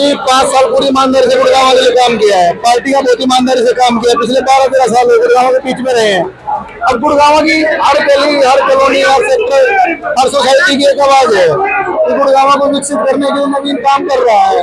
जी 5 साल पूरी ईमानदारी से गुड़गांव के लिए काम किया है। पार्टी का बहुत ईमानदारी से काम किया है। पिछले 12-13 साल गुड़गांव के बीच में रहे हैं। अब गुड़गांव की हर गली, हर कॉलोनी, हर सेक्टर, हर सोसाइटी की एक आवाज है कि गुड़गांव को विकसित करने के लिए नवीन काम कर रहा है,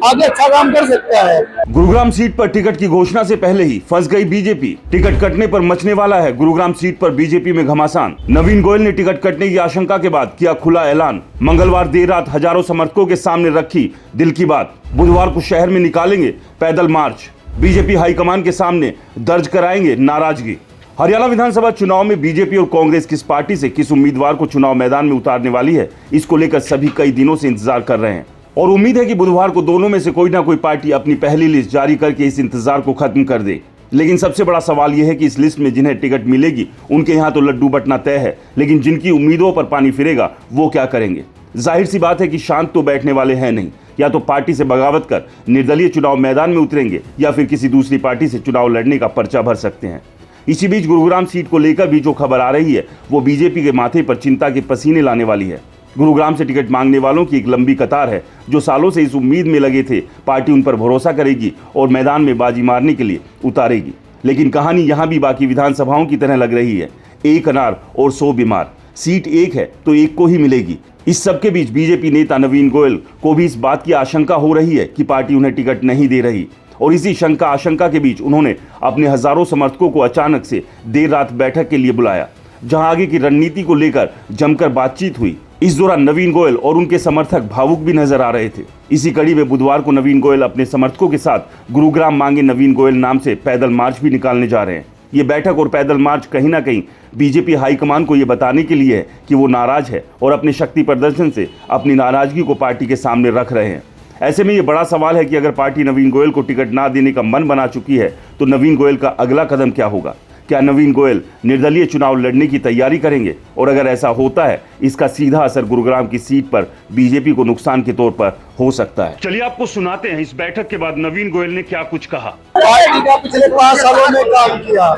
आगे अच्छा काम कर सकता है। गुरुग्राम सीट पर टिकट की घोषणा से पहले ही फंस गई बीजेपी। टिकट कटने पर मचने वाला है गुरुग्राम सीट पर बीजेपी में घमासान। नवीन गोयल ने टिकट कटने की आशंका के बाद किया खुला ऐलान। मंगलवार देर रात हजारों समर्थकों के सामने रखी दिल की बात। बुधवार को शहर में निकालेंगे पैदल मार्च। बीजेपी हाईकमान के सामने दर्ज कराएंगे नाराजगी। हरियाणा विधानसभा चुनाव में बीजेपी और कांग्रेस किस पार्टी से किस उम्मीदवार को चुनाव मैदान में उतारने वाली है, इसको लेकर सभी कई दिनों से इंतजार कर रहे हैं और उम्मीद है कि बुधवार को दोनों में से कोई ना कोई पार्टी अपनी पहली लिस्ट जारी करके इस इंतजार को खत्म कर दे। लेकिन सबसे बड़ा सवाल यह है कि इस लिस्ट में जिन्हें टिकट मिलेगी उनके यहाँ तो लड्डू बंटना तय है, लेकिन जिनकी उम्मीदों पर पानी फिरेगा वो क्या करेंगे। जाहिर सी बात है कि शांत तो बैठने वाले हैं नहीं। या तो पार्टी से बगावत कर निर्दलीय चुनाव मैदान में उतरेंगे या फिर किसी दूसरी पार्टी से चुनाव लड़ने का पर्चा भर सकते हैं। इसी बीच गुरुग्राम सीट को लेकर भी जो खबर आ रही है वो बीजेपी के माथे पर चिंता के पसीने लाने वाली है। गुरुग्राम से टिकट मांगने वालों की एक लंबी कतार है जो सालों से इस उम्मीद में लगे थे पार्टी उन पर भरोसा करेगी और मैदान में बाजी मारने के लिए उतारेगी। लेकिन कहानी यहाँ भी बाकी विधानसभाओं की तरह लग रही है। एक अनार और 100 बीमार। सीट एक है तो एक को ही मिलेगी। इस सबके बीच बीजेपी नेता नवीन गोयल को भी इस बात की आशंका हो रही है कि पार्टी उन्हें टिकट नहीं दे रही और इसी शंका आशंका के बीच उन्होंने अपने हजारों समर्थकों को अचानक से देर रात बैठक के लिए बुलाया, जहां आगे की रणनीति को लेकर जमकर बातचीत हुई। इस दौरान नवीन गोयल और उनके समर्थक भावुक भी नजर आ रहे थे। इसी कड़ी में बुधवार को नवीन गोयल अपने समर्थकों के साथ गुरुग्राम मांगे नवीन गोयल नाम से पैदल मार्च भी निकालने जा रहे हैं। ये बैठक और पैदल मार्च कहीं ना कहीं बीजेपी हाईकमान को ये बताने के लिए है कि वो नाराज है और अपने शक्ति प्रदर्शन से अपनी नाराजगी को पार्टी के सामने रख रहे हैं। ऐसे में ये बड़ा सवाल है कि अगर पार्टी नवीन गोयल को टिकट ना देने का मन बना चुकी है तो नवीन गोयल का अगला कदम क्या होगा। क्या नवीन गोयल निर्दलीय चुनाव लड़ने की तैयारी करेंगे और अगर ऐसा होता है इसका सीधा असर गुरुग्राम की सीट पर बीजेपी को नुकसान के तौर पर हो सकता है। चलिए आपको सुनाते हैं इस बैठक के बाद नवीन गोयल ने क्या कुछ कहा। पार्टी का पिछले 5 सालों में काम किया,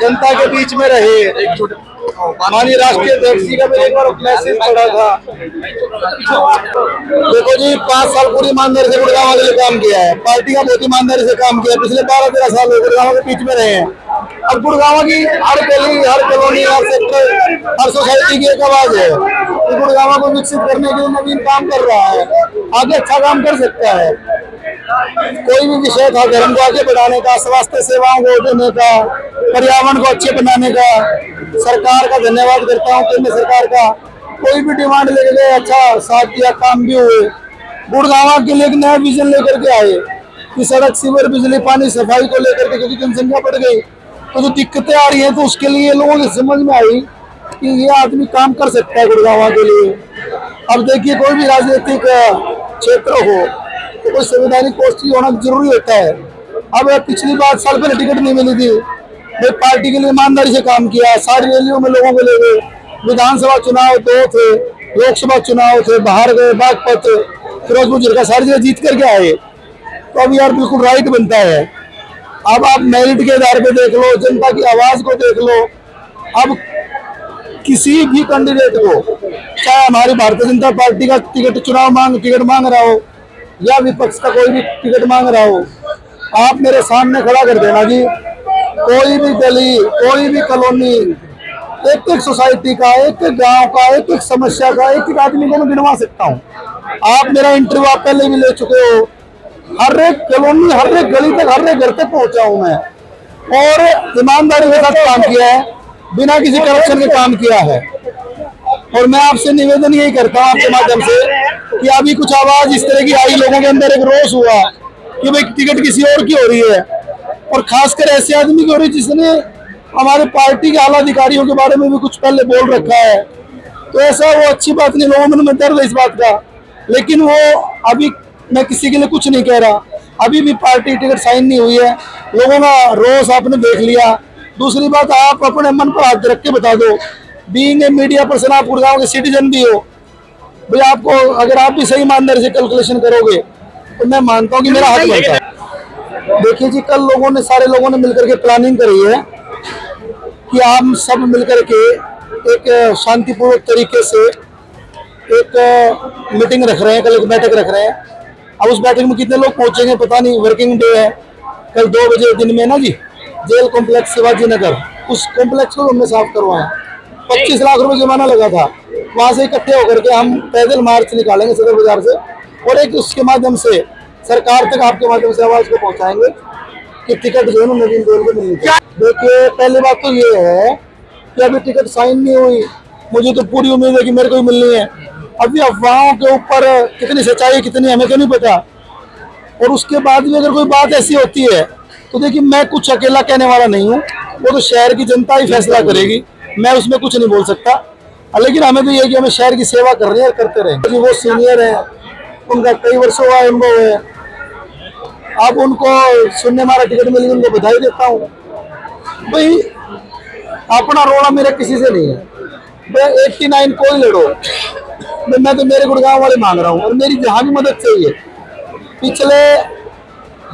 जनता के बीच में रहे। माननीय राष्ट्रीय अध्यक्ष जी का मैंने एक बार मैसेज पढ़ा था। देखो जी 5 साल पूरी ईमानदारी से गुड़गांव के लिए काम किया है। पार्टी का बहुत ईमानदारी से काम किया है। पिछले 12-13 साल गुड़गांव के बीच में रहे हैं। अब गुड़गांव की हर गली, हर कॉलोनी, हर सेक्टर, हर सोसाइटी की एक आवाज है कि गुड़गांव को विकसित करने के लिए नवीन काम कर रहा है, आगे अच्छा काम कर सकता है। कोई भी विषय था धर्म को आगे बढ़ाने का, स्वास्थ्य सेवाओं को देने का, पर्यावरण को अच्छे बनाने का, सरकार का धन्यवाद करता हूँ केंद्र सरकार का। कोई भी डिमांड लेके गए, अच्छा साथ दिया, काम भी हुए। गुड़गांव के लिए एक नया विजन लेकर के आए कि सड़क, सीवर, बिजली, पानी, सफाई को लेकर के, क्योंकि जनसंख्या बढ़ गई तो जो दिक्कतें आ रही हैं तो उसके लिए लोगों की समझ में आई कि ये आदमी काम कर सकता है गुड़गांव के लिए। अब देखिए कोई भी राजनीतिक क्षेत्र हो तो कोई संवैधानिक पोस्ट होना जरूरी होता है। अब पिछली बार साल पहले टिकट नहीं मिली थी, मैं पार्टी के लिए ईमानदारी से काम किया। सारी रैलियों में लोगों को ले गए। विधानसभा चुनाव 2 थे, लोकसभा चुनाव थे, बाहर गए, बागपत, फिरोजपुर जिले का सारी जगह जीत करके आए। तो अब यार बिल्कुल राइट बनता है। अब आप मेरिट के आधार पे देख लो, जनता की आवाज को देख लो। अब किसी भी कैंडिडेट को, चाहे हमारी भारतीय जनता पार्टी का टिकट मांग रहा हो या विपक्ष का कोई भी टिकट मांग रहा हो, आप मेरे सामने खड़ा कर देना जी। कोई भी गली, कोई भी कॉलोनी, एक एक सोसाइटी का, एक एक गांव का, एक एक समस्या का, एक एक आदमी को मैं गिनवा सकता हूँ। आप मेरा इंटरव्यू आप पहले भी ले चुके हो। हर एक कॉलोनी, हर एक गली तक, हर एक घर तक पहुंचा हूं मैं और ईमानदारी के साथ काम किया है, बिना किसी करप्शन के काम किया है। और मैं आपसे निवेदन यही करता हूं आपके माध्यम से कि अभी कुछ आवाज इस तरह की आई, लोगों के अंदर एक रोष हुआ कि भाई टिकट किसी और की हो रही है और खासकर ऐसे आदमी की हो रही है जिसने हमारे पार्टी के आला अधिकारियों के बारे में भी कुछ पहले बोल रखा है। तो ऐसा वो अच्छी बात नहीं, लोगों में दर्द है इस बात का। लेकिन वो अभी मैं किसी के लिए कुछ नहीं कह रहा, अभी भी पार्टी टिकट साइन नहीं हुई है। लोगों का रोष आपने देख लिया। दूसरी बात, आप अपने मन पर हाथ रख के बता दो, बीइंग ए मीडिया पर्सन, आप गुड़गांव के सिटीजन भी हो भाई, आपको अगर आप भी सही ईमानदारी से कैलकुलेशन करोगे तो मैं मानता हूँ कि मेरा हक बनता है। देखिए जी, कल सारे लोगों ने मिलकर के प्लानिंग करी है कि हम सब मिलकर के एक शांतिपूर्वक तरीके से एक मीटिंग रख रहे हैं, कल एक बैठक रख रहे हैं अब उस बैठक में कितने लोग पहुंचेंगे पता नहीं, वर्किंग डे है। कल 2 बजे दिन में ना जी, जेल कॉम्प्लेक्स शिवाजी नगर, उस कॉम्प्लेक्स को हमने साफ करवाया। 25 लाख रुपए जुर्माना लगा था। वहां से इकट्ठे होकर के हम पैदल मार्च निकालेंगे सदर बाजार से, और एक उसके माध्यम से सरकार तक आपके माध्यम से आवाज को पहुंचाएंगे कि टिकट जो है नवीन गोयल को मिलनी चाहिए। देखिए, पहली बात तो ये है कि अभी टिकट साइन नहीं हुई, मुझे तो पूरी उम्मीद है कि मेरे को ही मिलनी है। अभी अफवाहों के ऊपर कितनी सच्चाई कितनी हमें तो नहीं पता, और उसके बाद भी अगर कोई बात ऐसी होती है तो देखिए, मैं कुछ अकेला कहने वाला नहीं हूँ, वो तो शहर की जनता ही फैसला करेगी, मैं उसमें कुछ नहीं बोल सकता। लेकिन हमें तो ये है कि हमें शहर की सेवा कर रहे हैं, करते रहे। वो सीनियर है, उनका कई वर्षों का अनुभव है। अब उनको सुनने हमारा टिकट मिली, उनको बधाई देता हूँ। भाई अपना रोड़ा मेरा किसी से नहीं है, मैं 89 कोई लड़ो, मैं तो मेरे गुड़गांव वाले मांग रहा हूँ, और मेरी जहाँ भी मदद चाहिए। पिछले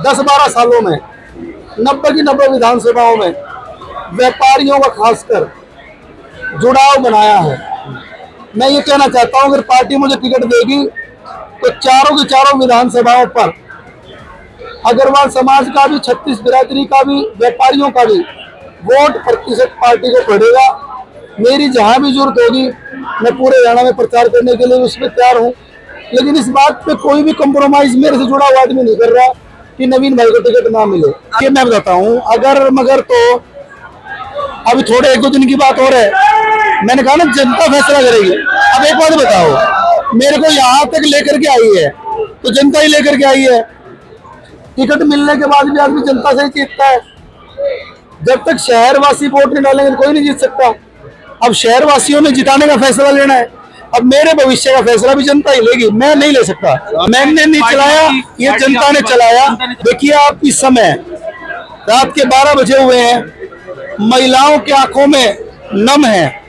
10-12 सालों में 90 की 90 विधानसभाओं में व्यापारियों का खासकर जुड़ाव बनाया है। मैं ये कहना चाहता हूँ, अगर पार्टी मुझे टिकट देगी तो चारों की चारों विधानसभाओं पर अग्रवाल समाज का भी, 36 बिरादरी का भी, व्यापारियों का भी वोट प्रतिशत पार्टी को पड़ेगा। मेरी जहां भी जरूरत होगी मैं पूरे हरियाणा में प्रचार करने के लिए उसमें तैयार हूं। लेकिन इस बात पे कोई भी कम्प्रोमाइज मेरे से जुड़ा हुआ आदमी नहीं कर रहा कि नवीन भाई को टिकट ना मिले। ये मैं बताता हूँ, अगर मगर तो अभी थोड़े 1-2 दिन की बात और है, मैंने कहा ना जनता फैसला करेगी। अब एक बात बताओ, मेरे को यहाँ तक लेकर के आई है तो जनता ही लेकर के आई है। टिकट मिलने के बाद भी आदमी जनता से ही जीतता है। जब तक शहरवासी वोट नहीं डालेंगे तो कोई नहीं जीत सकता। अब शहरवासियों ने जिताने का फैसला लेना है, अब मेरे भविष्य का फैसला भी जनता ही लेगी, मैं नहीं ले सकता। मैंने नहीं चलाया, ये जनता ने चलाया। देखिए, आप इस समय रात के 12 बजे हुए हैं, महिलाओं की आंखों में नम है।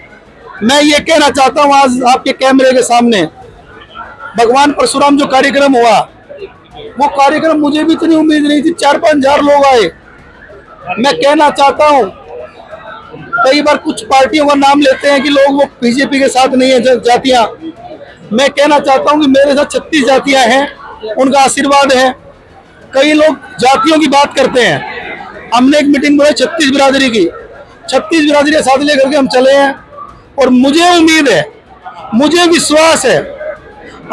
मैं ये कहना चाहता हूँ आज आपके कैमरे के सामने, भगवान परशुराम जो कार्यक्रम हुआ, वो कार्यक्रम मुझे भी इतनी उम्मीद नहीं थी, 4-5 हजार लोग आए। मैं कहना चाहता हूँ, कई बार कुछ पार्टियों का नाम लेते हैं कि लोग वो बीजेपी के साथ नहीं है जातियां। मैं कहना चाहता हूँ कि मेरे साथ 36 जातियां हैं, उनका आशीर्वाद है। कई लोग जातियों की बात करते हैं, हमने एक मीटिंग बुलाई 36 बिरादरी की, 36 बिरादरी साथ लेकर के हम चले हैं। और मुझे उम्मीद है, मुझे विश्वास है,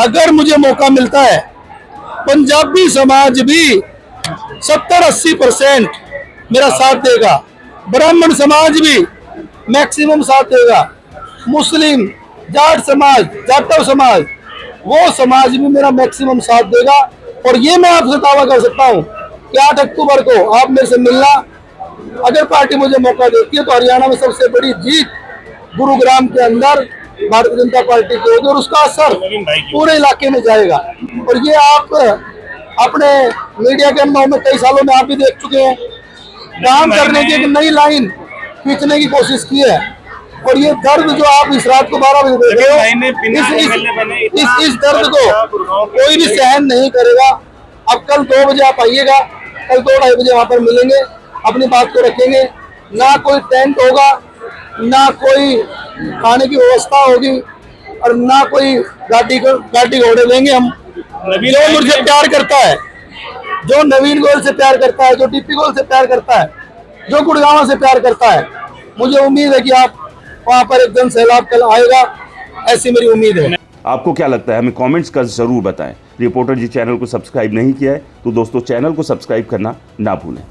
अगर मुझे मौका मिलता है, पंजाबी समाज भी 70-80% मेरा साथ देगा, ब्राह्मण समाज भी मैक्सिमम साथ देगा, मुस्लिम, जाट समाज, जाटव समाज, वो समाज भी मेरा मैक्सिमम साथ देगा। और ये मैं आपसे दावा कर सकता हूँ कि 8 अक्टूबर को आप मेरे से मिलना। अगर पार्टी मुझे मौका देती है तो हरियाणा में सबसे बड़ी जीत गुरुग्राम के अंदर भारतीय जनता पार्टी की होगी, और उसका असर पूरे इलाके में जाएगा। और ये आप अपने मीडिया के अनुभव में कई सालों में आप भी देख चुके हैं, काम करने की एक नई लाइन खींचने की कोशिश की है। और ये दर्द जो आप इस रात को 12 बजे देख रहे हो, इस दर्द को कोई भी सहन नहीं करेगा। अब कल 2 बजे आप आइएगा, कल 2-2:30 बजे वहां पर मिलेंगे, अपनी बात को रखेंगे। ना कोई टेंट होगा, ना कोई खाने की व्यवस्था होगी, और ना कोई गाड़ी घोड़े देंगे। हम जो मुझसे प्यार करता है, जो नवीन गोयल से प्यार करता है, जो टीपी गोयल से प्यार करता है, जो गुड़गांव से प्यार करता है, मुझे उम्मीद है कि आप वहां पर एक जन सैलाब कल आएगा, ऐसी मेरी उम्मीद है। आपको क्या लगता है, हमें कमेंट्स कर जरूर बताएं। रिपोर्टर जी चैनल को सब्सक्राइब नहीं किया है तो दोस्तों चैनल को सब्सक्राइब करना ना भूलें।